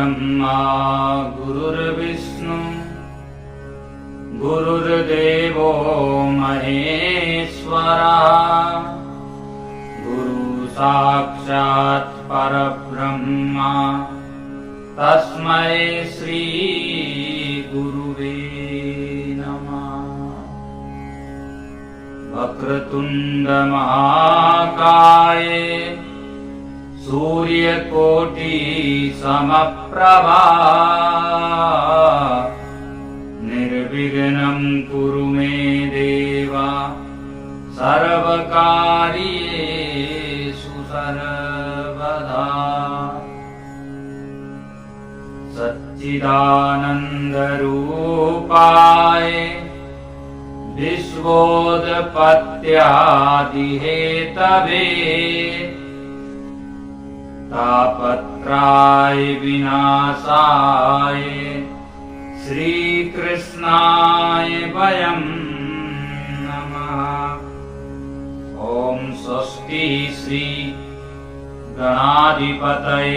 गुरुर्ब्रह्मा गुरुर्विष्णु गुरुर्देवो महेश्वरा गुरु साक्षात् परब्रह्मा तस्मै श्री गुरुवे नमः। वक्रतुंड महाकाय सूर्यकोटि समप्रभा निर्विघ्नं कुरु मे देव सर्वकार्येषु सर्वदा। सच्चिदानन्दरूपाय विश्वोत्पत्त्यादिहेतवे तापत्राय विनाशाय श्रीकृष्णाय वयं नमः। ॐ स्वस्ति श्री गणाधिपतये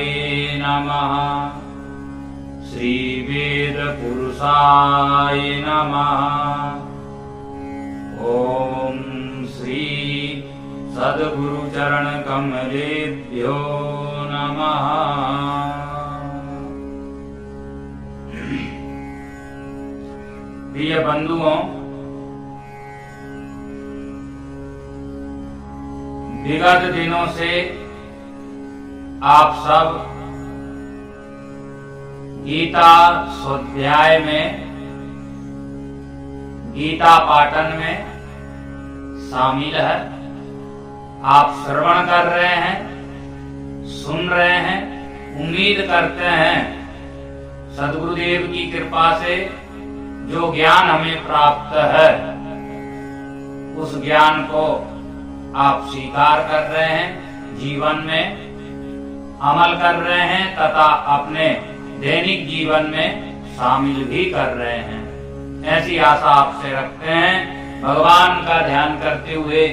नमः। श्री वेदपुरुषाय नमः। ॐ श्री सद्गुरुचरण कमलेभ्यो नमः। प्रिय बंधुओं, विगत दिनों से आप सब गीता स्वाध्याय में, गीता पाठन में शामिल है। आप श्रवण कर रहे हैं, सुन रहे हैं। उम्मीद करते हैं सद्गुरुदेव की कृपा से जो ज्ञान हमें प्राप्त है उस ज्ञान को आप स्वीकार कर रहे हैं, जीवन में अमल कर रहे हैं तथा अपने दैनिक जीवन में शामिल भी कर रहे हैं। ऐसी आशा आपसे रखते हैं। भगवान का ध्यान करते हुए,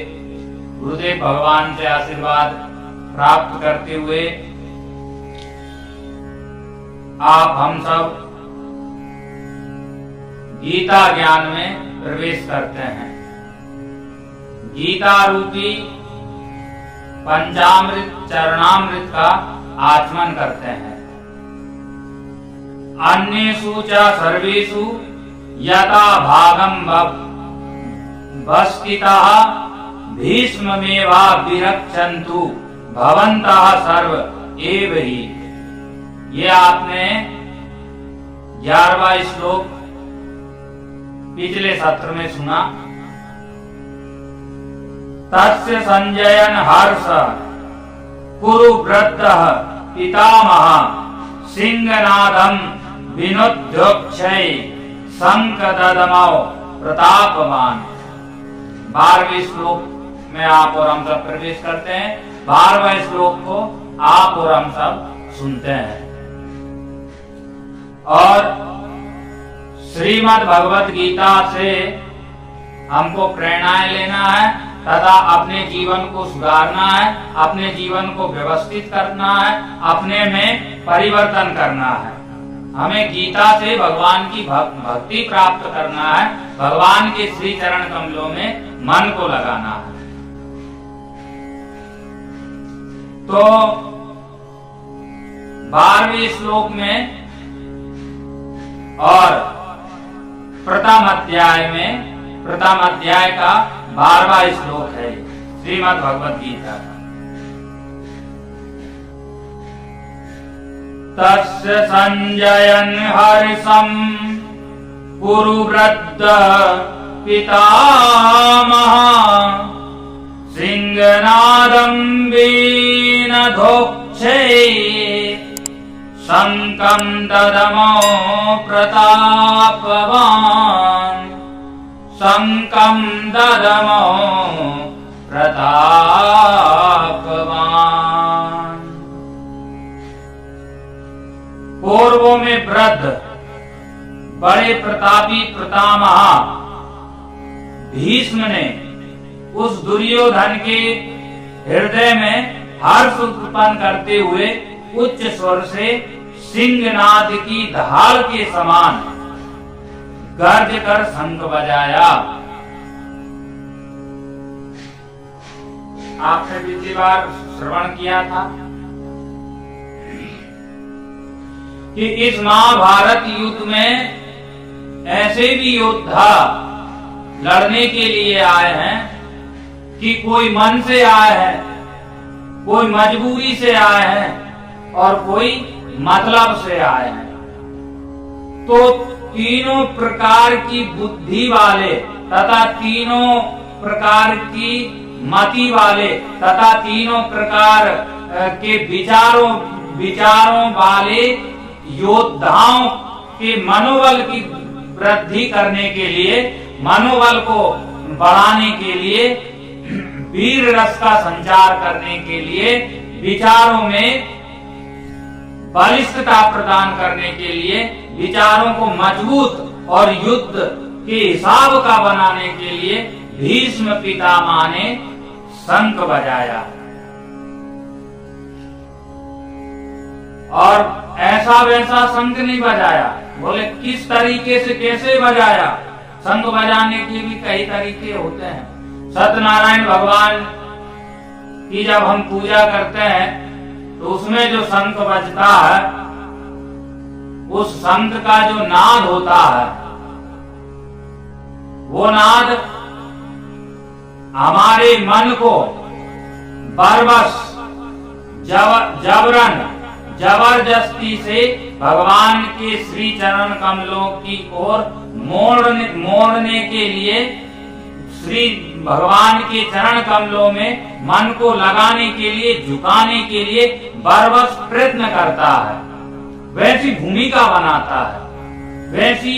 गुरुदेव भगवान से आशीर्वाद प्राप्त करते हुए आप हम सब गीता ज्ञान में प्रवेश करते हैं। गीता रूपी पंचामृत चरणामृत का आचमन करते हैं। अन्येषु च सर्वेषु यथा भागं भस्तितः भीष्ममेवाभिरक्षन्तु भवन्तः सर्व एव हि। ये आपने 11वां श्लोक पिछले सत्र में सुना। तस्य संजयन हर्ष कुरु वृद्धः पितामह सिंहनादं विनुद्योक्षै शंखददमौ प्रतापवान। 12वें श्लोक में आप और हम सब प्रवेश करते हैं। 12वें श्लोक को आप और हम सब सुनते हैं और श्रीमद् भगवत गीता से हमको प्रेरणाएं लेना है तथा अपने जीवन को सुधारना है, अपने जीवन को व्यवस्थित करना है, अपने में परिवर्तन करना है। हमें गीता से भगवान की भक्ति प्राप्त करना है, भगवान के श्री चरण कमलों में मन को लगाना है। तो 12वें श्लोक में और प्रथम अध्याय का 12वां श्लोक है श्रीमद् भगवत गीता का। तस्य संजयन् हर्षं कुरु वृद्धः पितामह सिंहनादं विनद्योक्षै शंखं ददमौ प्रतापवान् शंखं ददमौ प्रतापवान्। पूर्वों में वृद्ध बड़े प्रतापी पितामह भीष्म ने उस दुर्योधन के हृदय में हर्ष उत्पन्न करते हुए उच्च स्वर से सिंहनाद की ढाल के समान गर्ज कर शंख बजाया। आपने पिछली बार श्रवण किया था कि इस महाभारत युद्ध में ऐसे भी योद्धा लड़ने के लिए आए हैं कि कोई मन से आए हैं, कोई मजबूरी से आए हैं और कोई मतलब से आए हैं। तो तीनों प्रकार की बुद्धि वाले तथा तीनों प्रकार की मति वाले तथा तीनों प्रकार के विचारों वाले योद्धाओं के मनोबल की वृद्धि करने के लिए, मनोबल को बढ़ाने के लिए, वीर रस का संचार करने के लिए, विचारों में बलिष्ठता प्रदान करने के लिए, विचारों को मजबूत और युद्ध के हिसाब का बनाने के लिए भीष्म पितामह ने शंख बजाया। और ऐसा वैसा शंख नहीं बजाया। बोले किस तरीके से, कैसे बजाया? शंख बजाने के भी कई तरीके होते हैं। सत्यनारायण भगवान की जब हम पूजा करते हैं तो उसमें जो शंख बजता है, उस शंख का जो नाद होता है, वो नाद हमारे मन को बरबस जबरन जबरदस्ती से भगवान के श्री चरण कमलों की ओर मोड़ने के लिए, श्री भगवान के चरण कमलों में मन को लगाने के लिए, झुकाने के लिए बरबस प्रयत्न करता है, वैसी भूमिका बनाता है, वैसी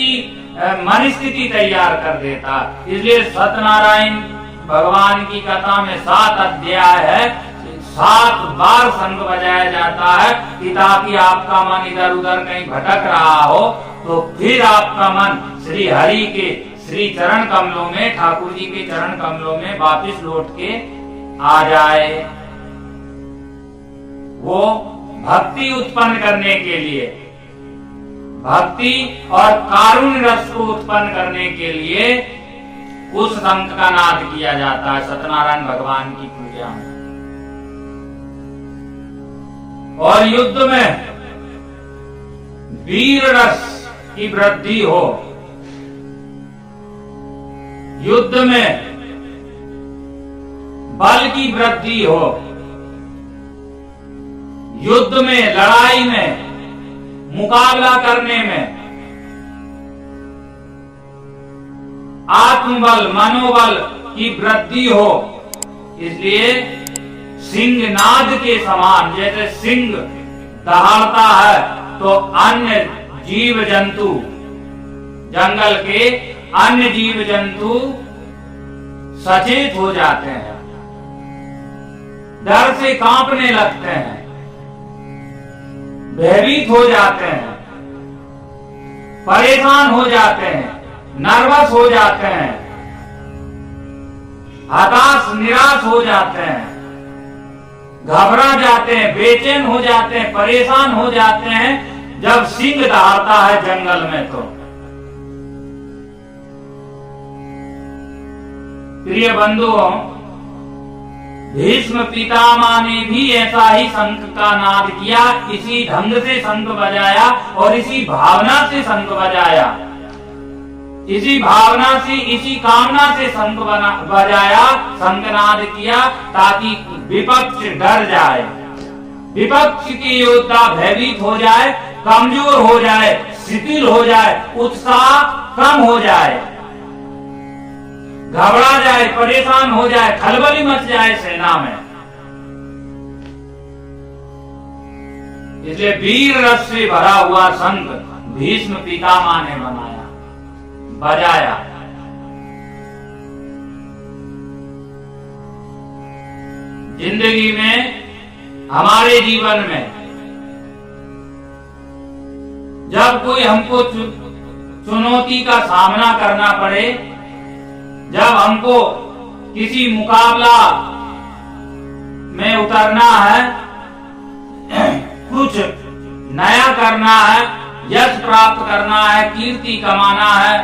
मनस्थिति तैयार कर देता है। इसलिए सत्यनारायण भगवान की कथा में 7 अध्याय है, 7 बार शंख बजाया जाता है कि ताकि आपका मन इधर उधर कहीं भटक रहा हो तो फिर आपका मन श्री हरि के श्री चरण कमलों में, ठाकुर जी के चरण कमलों में वापिस लौट के आ जाए। वो भक्ति उत्पन्न करने के लिए, भक्ति और कारुण्य रस को उत्पन्न करने के लिए उस शंख का नाद किया जाता है सत्यनारायण भगवान की पूजा में। और युद्ध में वीर रस की वृद्धि हो, युद्ध में बल की वृद्धि हो, युद्ध में, लड़ाई में, मुकाबला करने में आत्मबल, मनोबल की वृद्धि हो। इसलिए सिंहनाद के समान, जैसे सिंह दहाड़ता है तो अन्य जीव जंतु, जंगल के अन्य जीव जंतु सचेत हो जाते हैं, डर से कांपने लगते हैं, भयभीत हो जाते हैं, परेशान हो जाते हैं, नर्वस हो जाते हैं, हताश निराश हो जाते हैं, घबरा जाते हैं, बेचैन हो जाते हैं, परेशान हो जाते हैं जब सिंह दहाड़ता है जंगल में। तो प्रिय बंधुओं, भीष्म पितामह ने भी ऐसा ही शंख का नाद किया, इसी ढंग से शंख बजाया और इसी भावना से शंख बजाया, इसी भावना से, इसी कामना से शंख बजाया, शंखनाद किया, ताकि विपक्ष डर जाए, विपक्ष के योद्धा भयभीत हो जाए, कमजोर हो जाए, शिथिल हो जाए, उत्साह कम हो जाए, घबरा जाए, परेशान हो जाए, खलबली मच जाए सेना में। इसलिए वीर रस से भरा हुआ शंख भीष्म पितामह ने बनाया, बजाया। जिंदगी में, हमारे जीवन में जब कोई हमको चुनौती का सामना करना पड़े, जब हमको किसी मुकाबला में उतरना है, कुछ नया करना है, यश प्राप्त करना है, कीर्ति कमाना है,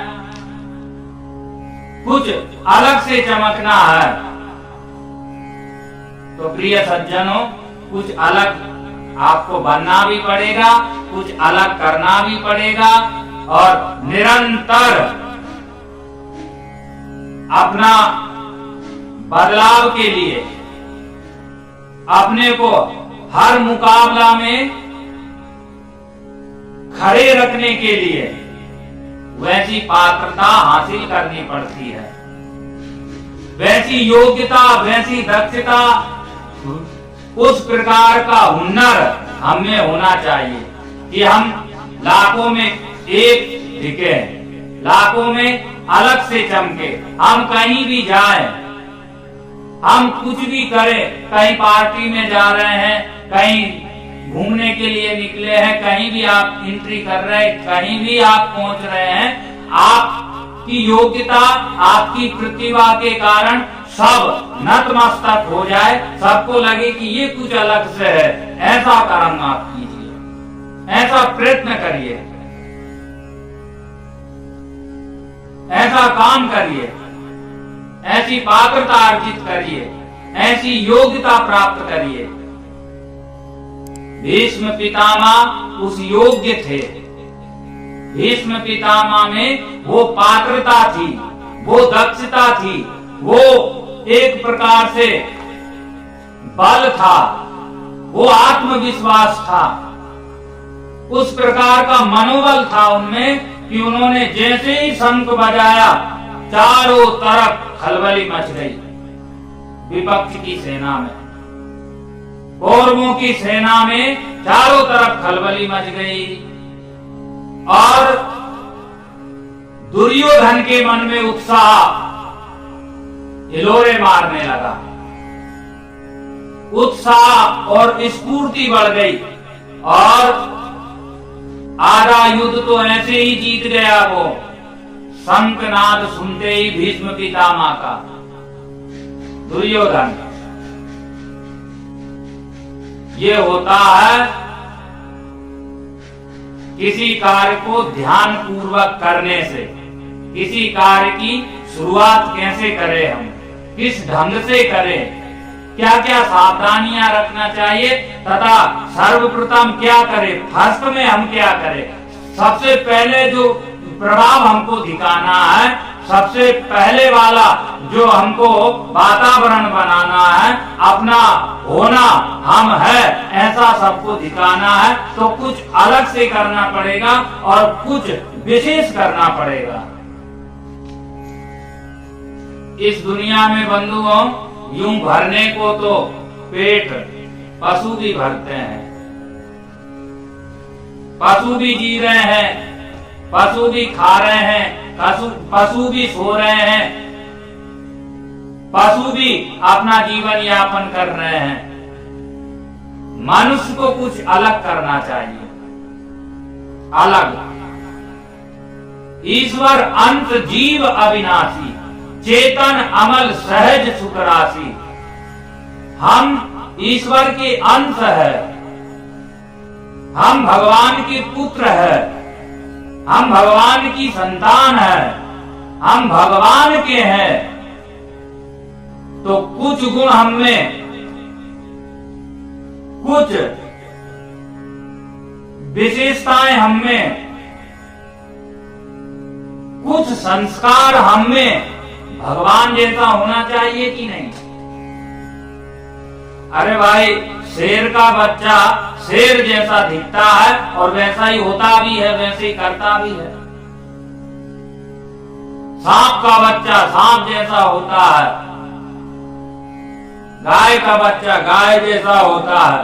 कुछ अलग से चमकना है, तो प्रिय सज्जनों कुछ अलग आपको बनना भी पड़ेगा, कुछ अलग करना भी पड़ेगा और निरंतर अपना बदलाव के लिए, अपने को हर मुकाबला में खड़े रखने के लिए वैसी पात्रता हासिल करनी पड़ती है, वैसी योग्यता, वैसी दक्षता, उस प्रकार का हुनर हमें होना चाहिए कि हम लाखों में एक दिखे, लाखों में अलग से चमके। हम कहीं भी जाएं, हम कुछ भी करें, कहीं पार्टी में जा रहे हैं, कहीं घूमने के लिए निकले हैं, कहीं भी आप एंट्री कर रहे हैं, कहीं भी आप पहुंच रहे हैं, आपकी योग्यता, आपकी प्रतिभा के कारण सब नतमस्तक हो जाए, सबको लगे कि ये कुछ अलग से है, ऐसा कर्म आप कीजिए, ऐसा प्रयत्न करिए, ऐसा काम करिए, ऐसी पात्रता अर्जित करिए, ऐसी योग्यता प्राप्त करिए। भीष्म पितामह उस योग्य थे, भीष्म पितामह में वो पात्रता थी, वो दक्षता थी, वो एक प्रकार से बल था, वो आत्मविश्वास था, उस प्रकार का मनोबल था उनमें कि उन्होंने जैसे ही शंख बजाया चारों तरफ खलबली मच गई। विपक्ष की सेना में, कौरवों की सेना में चारों तरफ खलबली मच गई और दुर्योधन के मन में उत्साह हिलोरे मारने लगा, उत्साह और स्फूर्ति बढ़ गई और आधा युद्ध तो ऐसे ही जीत गया वो। शंखनाद सुनते ही भीष्म पितामह का दुर्योधन, ये होता है किसी कार्य को ध्यान पूर्वक करने से, किसी कार्य की शुरुआत कैसे करें, हम किस ढंग से करें, क्या क्या सावधानियां रखना चाहिए तथा सर्वप्रथम क्या करें, फर्स्ट में हम क्या करें। सबसे पहले जो प्रभाव हमको दिखाना है, सबसे पहले वाला जो हमको वातावरण बनाना है, अपना होना हम है ऐसा सबको दिखाना है, तो कुछ अलग से करना पड़ेगा और कुछ विशेष करना पड़ेगा। इस दुनिया में बंधुओं यूं भरने को तो पेट पशु भी भरते हैं, पशु भी जी रहे हैं, पशु भी खा रहे हैं, पशु भी सो रहे हैं, पशु भी अपना जीवन यापन कर रहे हैं। मनुष्य को कुछ अलग करना चाहिए, अलग। ईश्वर अंत जीव अविनाशी, चेतन अमल सहज सुख राशि। हम ईश्वर के अंश है, हम भगवान के पुत्र है, हम भगवान की संतान है, हम भगवान के हैं, तो कुछ गुण हम में, कुछ विशेषताएं हम में, कुछ संस्कार हम में भगवान जैसा होना चाहिए कि नहीं। अरे भाई, शेर का बच्चा शेर जैसा दिखता है और वैसा ही होता भी है, वैसे ही करता भी है। सांप का बच्चा सांप जैसा होता है, गाय का बच्चा गाय जैसा होता है।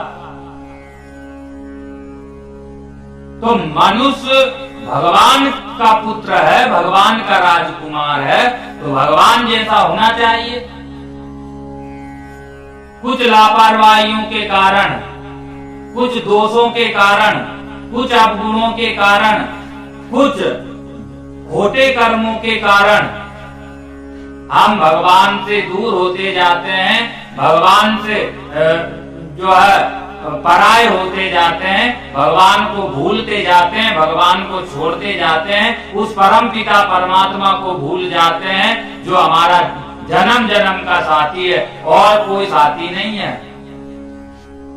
तो मनुष्य भगवान का पुत्र है, भगवान का राजकुमार है, तो भगवान जैसा होना चाहिए। कुछ लापरवाहियों के कारण, कुछ दोषों के कारण, कुछ अवगुणों के कारण, कुछ खोटे कर्मों के कारण हम भगवान से दूर होते जाते हैं, भगवान से जो है पराये होते जाते हैं। भगवान को भूलते जाते हैं, भगवान को छोड़ते जाते हैं, उस परम पिता परमात्मा को भूल जाते हैं जो हमारा जन्म जन्म का साथी है, और कोई साथी नहीं है।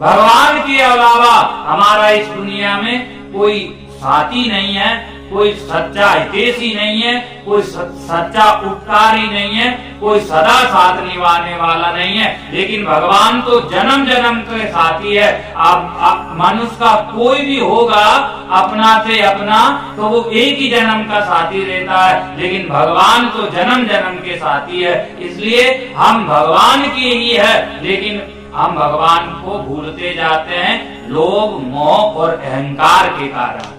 भगवान के अलावा हमारा इस दुनिया में कोई साथी नहीं है, कोई सच्चा हितैषी नहीं है, कोई सच्चा उपकारी नहीं है, कोई सदा साथ निभाने वाला नहीं है। लेकिन भगवान तो जन्म जन्म के साथी है। अब मनुष्य का कोई भी होगा अपना से अपना, तो वो एक ही जन्म का साथी रहता है, लेकिन भगवान तो जन्म जन्म के साथी है। इसलिए हम भगवान के ही है, लेकिन हम भगवान को भूलते जाते हैं लोभ, मोह और अहंकार के कारण।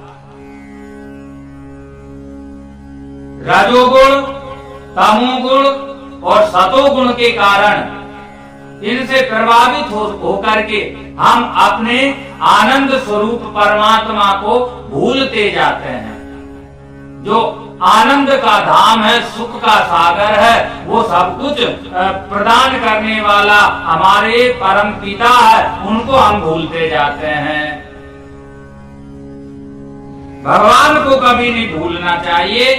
रजोगुण, तमोगुण और सतोगुण के कारण इनसे प्रभावित होकर के हम अपने आनंद स्वरूप परमात्मा को भूलते जाते हैं। जो आनंद का धाम है, सुख का सागर है, वो सब कुछ प्रदान करने वाला हमारे परम पिता है, उनको हम भूलते जाते हैं। भगवान को कभी नहीं भूलना चाहिए।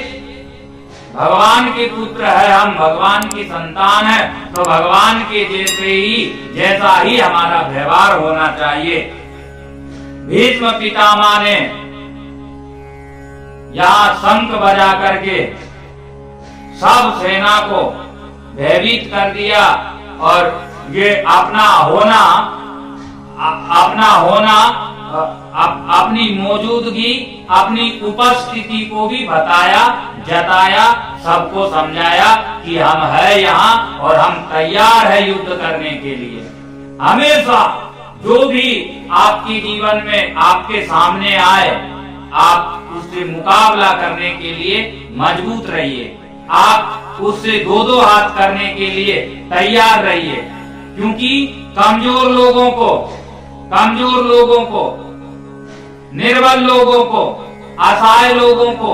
भगवान के पुत्र है हम, भगवान की संतान है, तो भगवान के जैसा ही हमारा व्यवहार होना चाहिए। भीष्म पितामह ने यहाँ शंख बजा करके सब सेना को भयभीत कर दिया, और ये अपना होना अपनी मौजूदगी, अपनी उपस्थिति को भी बताया, जताया, सबको समझाया कि हम है यहाँ और हम तैयार है युद्ध करने के लिए। हमेशा जो भी आपके जीवन में आपके सामने आए, आप उससे मुकाबला करने के लिए मजबूत रहिए। आप उससे दो दो हाथ करने के लिए तैयार रहिए, क्योंकि कमजोर लोगों को, निर्बल लोगों को, असहाय लोगों को,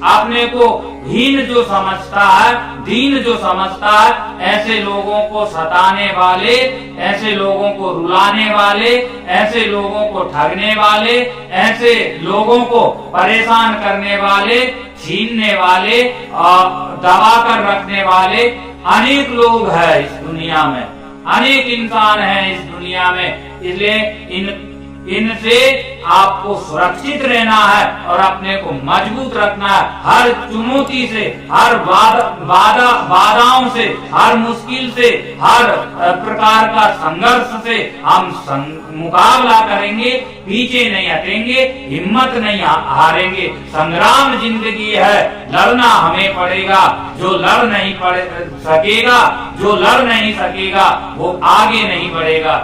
अपने को हीन जो समझता है, दीन जो समझता है, ऐसे लोगों को सताने वाले, ऐसे लोगों को रुलाने वाले, ऐसे लोगों को ठगने वाले, ऐसे लोगों को परेशान करने वाले, छीनने वाले और दबा कर रखने वाले अनेक लोग हैं इस दुनिया में, अनेक इंसान हैं इस दुनिया में। इसलिए इनसे आपको सुरक्षित रहना है और अपने को मजबूत रखना है। हर चुनौती से, हर बाधाओं से, हर मुश्किल से, हर प्रकार का संघर्ष से हम मुकाबला करेंगे, पीछे नहीं हटेंगे, हिम्मत नहीं हारेंगे। संग्राम जिंदगी है, लड़ना हमें पड़ेगा। जो लड़ नहीं सकेगा वो आगे नहीं बढ़ेगा।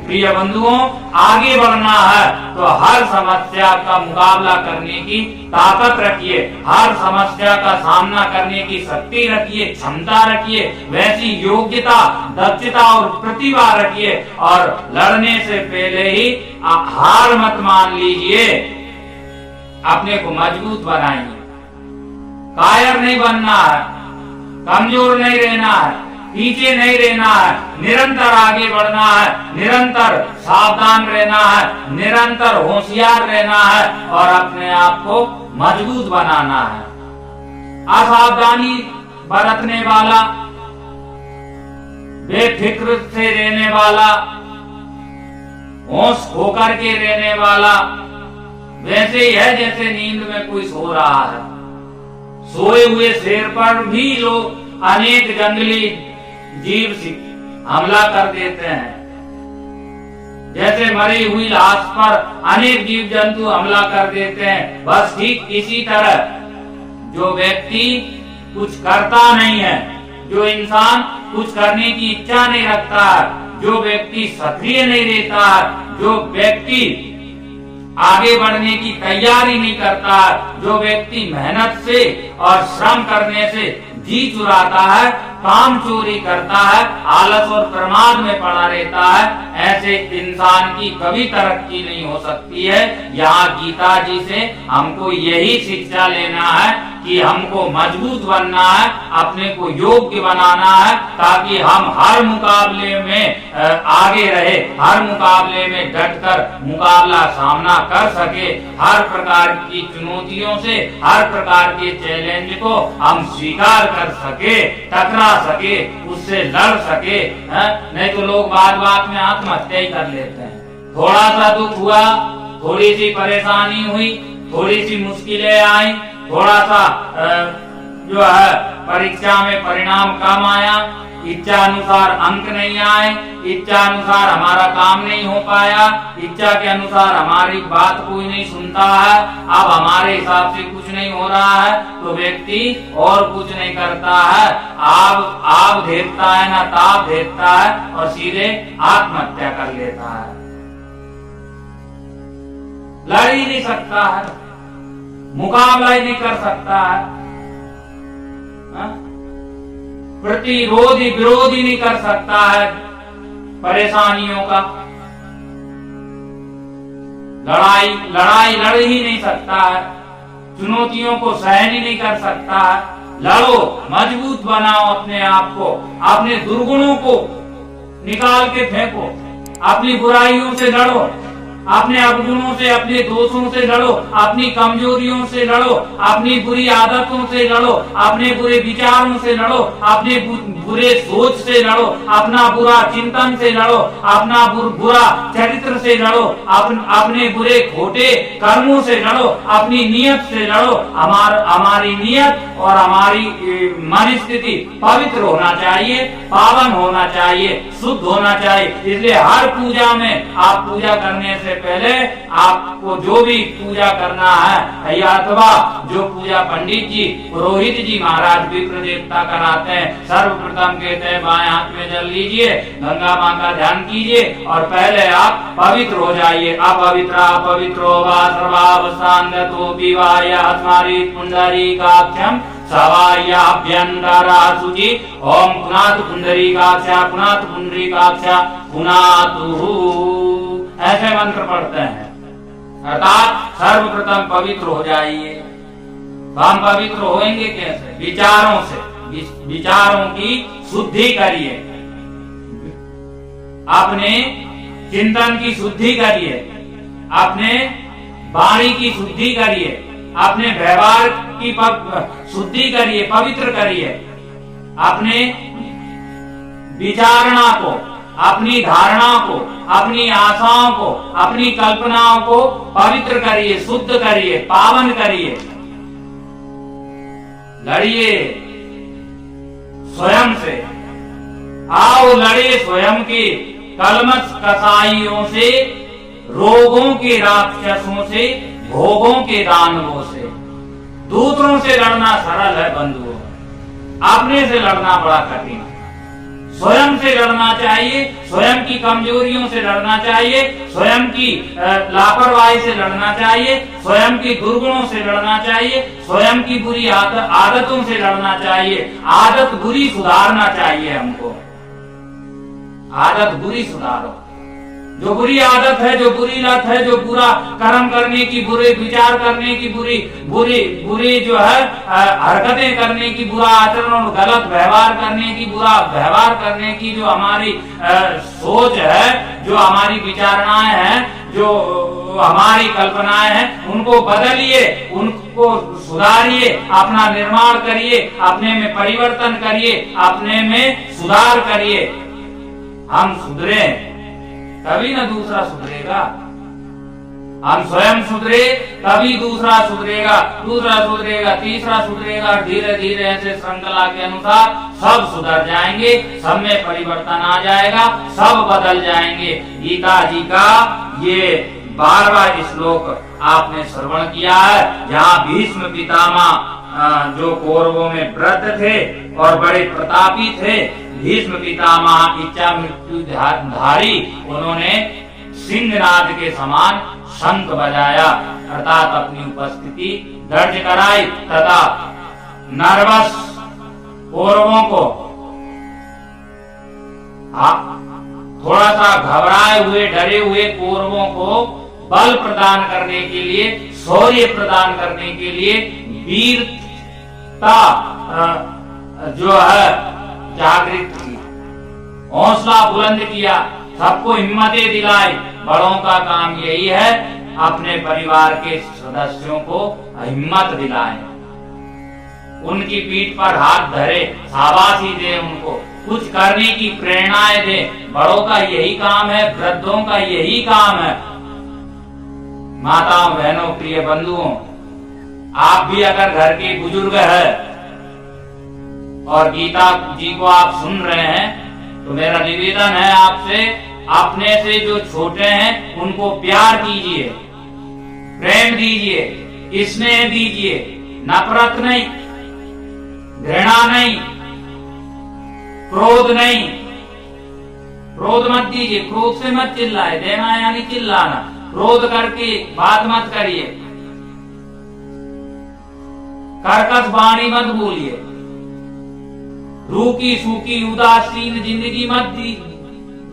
प्रिय बंधुओं, आगे बढ़ना है तो हर समस्या का मुकाबला करने की ताकत रखिए, हर समस्या का सामना करने की शक्ति रखिए, क्षमता रखिए, वैसी योग्यता, दक्षता और प्रतिभा रखिए, और लड़ने से पहले ही हार मत मान लीजिए। अपने को मजबूत बनाइए, कायर नहीं बनना है, कमजोर नहीं रहना है, पीछे नहीं रहना है, निरंतर आगे बढ़ना है, निरंतर सावधान रहना है, निरंतर होशियार रहना है और अपने आप को मजबूत बनाना है। असावधानी बरतने वाला, बेफिक्र से रहने वाला, होश खोकर के रहने वाला वैसे ही है जैसे नींद में कोई सो रहा है। सोए हुए शेर पर भी लोग, अनेक जंगली जीव हमला कर देते हैं, जैसे मरी हुई लाश पर अनेक जीव जंतु हमला कर देते हैं। बस ठीक इसी तरह जो व्यक्ति कुछ करता नहीं है, जो इंसान कुछ करने की इच्छा नहीं रखता है, जो व्यक्ति सक्रिय नहीं रहता है, जो व्यक्ति आगे बढ़ने की तैयारी नहीं करता है, जो व्यक्ति मेहनत से और श्रम करने से जी चुराता है, काम चोरी करता है, आलस और प्रमाद में पड़ा रहता है, ऐसे इंसान की कभी तरक्की नहीं हो सकती है। यहाँ गीता जी से हमको यही शिक्षा लेना है कि हमको मजबूत बनना है, अपने को योग्य बनाना है, ताकि हम हर मुकाबले में आगे रहे, हर मुकाबले में डटकर मुकाबला सामना कर सके, हर प्रकार की चुनौतियों से, हर प्रकार के चैलेंज को हम स्वीकार कर सके, टकरा सके, उससे लड़ सके। नहीं तो लोग बात बात में आत्महत्या ही कर लेते हैं। थोड़ा सा दुख हुआ, थोड़ी सी परेशानी हुई, थोड़ी सी मुश्किलें आई, थोड़ा सा जो है परीक्षा में परिणाम कम आया, इच्छा अनुसार अंक नहीं आए, इच्छा अनुसार हमारा काम नहीं हो पाया, इच्छा के अनुसार हमारी बात कोई नहीं सुनता है, अब हमारे हिसाब से कुछ नहीं हो रहा है, तो व्यक्ति और कुछ नहीं करता है, आप देखता है ना ताप देखता है और सीधे आत्महत्या कर लेता है। लड़ ही नहीं सकता है, मुकाबला ही नहीं कर सकता है, प्रतिरोध विरोध ही नहीं कर सकता है परेशानियों का, लड़ाई लड़ ही नहीं सकता है, चुनौतियों को सहन ही नहीं कर सकता है। लड़ो, मजबूत बनाओ अपने आप को, अपने दुर्गुणों को निकाल के फेंको, अपनी बुराइयों से लड़ो, अपने अवगुणों से, अपने दोषों से लड़ो, अपनी कमजोरियों से लड़ो, अपनी बुरी आदतों से लड़ो, अपने बुरे विचारों से लड़ो, अपने बुरे सोच से लड़ो, अपना बुरा चिंतन से लड़ो, अपना बुरा चरित्र से लड़ो, अपने बुरे खोटे कर्मों से लड़ो, अपनी नियत से लड़ो। हमारी नियत और हमारी मन स्थिति पवित्र होना चाहिए, पावन होना चाहिए, शुद्ध होना चाहिए। इसलिए हर पूजा में आप पूजा करने से पहले आपको जो भी पूजा करना है, या अथवा जो पूजा पंडित जी, पुरोहित जी महाराज विप्र देवता कराते हैं, सर्वप्रथम कहते हैं बाएं हाथ में जल लीजिए, गंगा माँ का ध्यान कीजिए और पहले आप पवित्र हो जाइए। अपवित्रा पवित्रो वा सर्वावसांगतो विवाय अस्मारी पुंडरीकाक्षं सवायाभ्यंतरा शुचि ओम पुनात पुंडरीकाक्षा पुनात पुंडरीकाक्षा पुनातु, ऐसे मंत्र पढ़ते हैं। अर्थात सर्वप्रथम पवित्र हो जाइए। हम पवित्र होंगे कैसे? विचारों से, विचारों की शुद्धि करिए, अपने चिंतन की शुद्धि करिए, अपने वाणी की शुद्धि करिए, अपने व्यवहार की शुद्धि करिए, पवित्र करिए, अपने विचारणा को, अपनी धारणा को, अपनी आशाओं को, अपनी कल्पनाओं को पवित्र करिए, शुद्ध करिए, पावन करिए। लड़िए स्वयं से, आओ लड़े स्वयं के कलमश कसाईयों से, रोगों के राक्षसों से, भोगों के दानवों से। दूसरों से लड़ना सरल है बंधुओं, अपने से लड़ना बड़ा कठिन है। स्वयं से लड़ना चाहिए, स्वयं की कमजोरियों से लड़ना चाहिए, स्वयं की लापरवाही से लड़ना चाहिए, स्वयं की दुर्गुणों से लड़ना चाहिए, स्वयं की बुरी आदतों से लड़ना चाहिए। आदत बुरी सुधारना चाहिए हमको, आदत बुरी सुधारो। जो बुरी आदत है, जो बुरी लत है, जो बुरा कर्म करने की, बुरे विचार करने की, बुरी जो है हरकतें करने की, बुरा आचरण और गलत व्यवहार करने की, बुरा व्यवहार करने की जो हमारी सोच है, जो हमारी विचारणाएं हैं, जो हमारी कल्पनाएं हैं, उनको बदलिए, उनको सुधारिए, अपना निर्माण करिए, अपने में परिवर्तन करिए, अपने में सुधार करिए। हम सुधरे तभी ना दूसरा सुधरेगा, हम स्वयं सुधरे तभी दूसरा सुधरेगा, दूसरा सुधरेगा, तीसरा सुधरेगा, धीरे धीरे ऐसे श्रृंखला के अनुसार सब सुधर जाएंगे, सब में परिवर्तन आ जाएगा, सब बदल जाएंगे। गीता जी का ये 12वां श्लोक आपने श्रवण किया है, जहाँ भीष्म पितामह जो कौरवों में वृद्ध थे और बड़े प्रतापी थे, भीष्म पितामह इच्छा मृत्यु धारी, उन्होंने सिंहनाद के समान शंख बजाया, अर्थात अपनी उपस्थिति दर्ज कराई तथा नर्वस कौरवों को थोड़ा सा घबराए हुए डरे हुए कौरवों को बल प्रदान करने के लिए, शौर्य प्रदान करने के लिए, वीरता जो है जागृत की, हौसला बुलंद किया, सबको हिम्मतें दिलाई। बड़ों का काम यही है, अपने परिवार के सदस्यों को हिम्मत दिलाएं, उनकी पीठ पर हाथ धरे, शाबाशी दे, उनको कुछ करने की प्रेरणाएं दे। बड़ों का यही काम है, वृद्धों का यही काम है। माताओं, बहनों, प्रिय बंधुओं, आप भी अगर घर के बुजुर्ग हैं और गीता जी को आप सुन रहे हैं, तो मेरा निवेदन है आपसे, अपने से जो छोटे हैं उनको प्यार कीजिए, प्रेम दीजिए, स्नेह दीजिए, नफरत नहीं, घृणा नहीं, क्रोध नहीं। क्रोध मत दीजिए, क्रोध से मत चिल्लाए, देना यानी चिल्लाना। क्रोध करके बात मत करिए, कर्कश वाणी मत बोलिए, रूखी सूखी उदासीन जिंदगी मत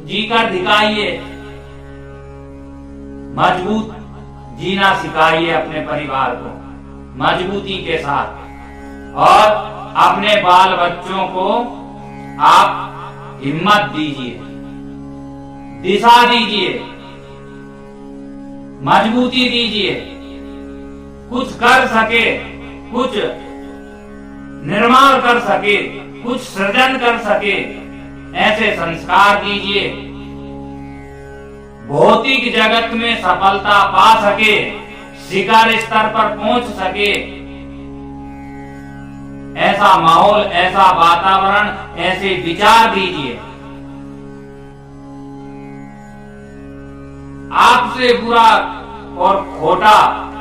जीकर दिखाइए। मजबूत जीना सिखाइए अपने परिवार को, मजबूती के साथ, और अपने बाल बच्चों को आप हिम्मत दीजिए, दिशा दीजिए, मजबूती दीजिए, कुछ कर सके, कुछ निर्माण कर सके, कुछ सृजन कर सके, ऐसे संस्कार दीजिए, भौतिक जगत में सफलता पा सके, शिखर स्तर पर पहुंच सके, ऐसा माहौल, ऐसा वातावरण, ऐसे विचार दीजिए। आपसे बुरा और खोटा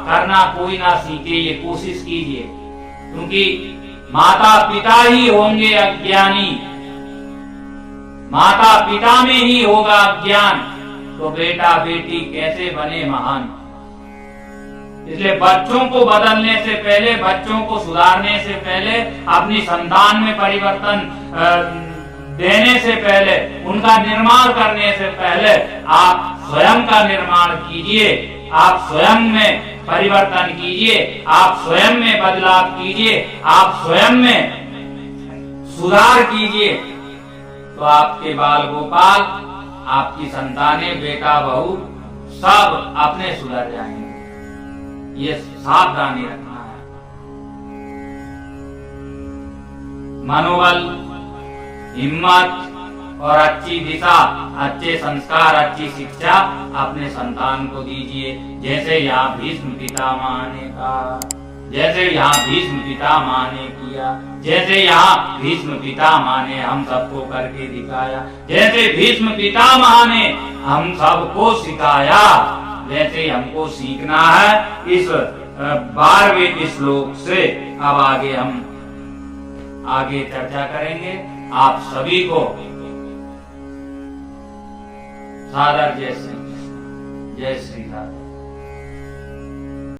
करना कोई ना सीखे, ये कोशिश कीजिए, क्योंकि माता पिता ही होंगे अज्ञानी, माता पिता में ही होगा अज्ञान, तो बेटा बेटी कैसे बने महान। इसलिए बच्चों को बदलने से पहले, बच्चों को सुधारने से पहले, अपनी संतान में परिवर्तन देने से पहले, उनका निर्माण करने से पहले आप स्वयं का निर्माण कीजिए, आप स्वयं में परिवर्तन कीजिए, आप स्वयं में बदलाव कीजिए, आप स्वयं में सुधार कीजिए, तो आपके बाल गोपाल, आपकी संतानें, बेटा बहू सब अपने सुधर जाएंगे। ये सावधानी रखना है। मनोबल, हिम्मत और अच्छी दिशा, अच्छे संस्कार, अच्छी शिक्षा अपने संतान को दीजिए। जैसे यहाँ भीष्म पितामह ने कहा, जैसे यहाँ भीष्म पितामह ने किया, जैसे यहाँ भीष्म पितामह ने हम सबको करके दिखाया, जैसे भीष्म पितामह ने हम सबको सिखाया, वैसे हमको सीखना है। इस 12वें श्लोक से अब आगे चर्चा करेंगे। आप सभी को सादर जय श्री राम।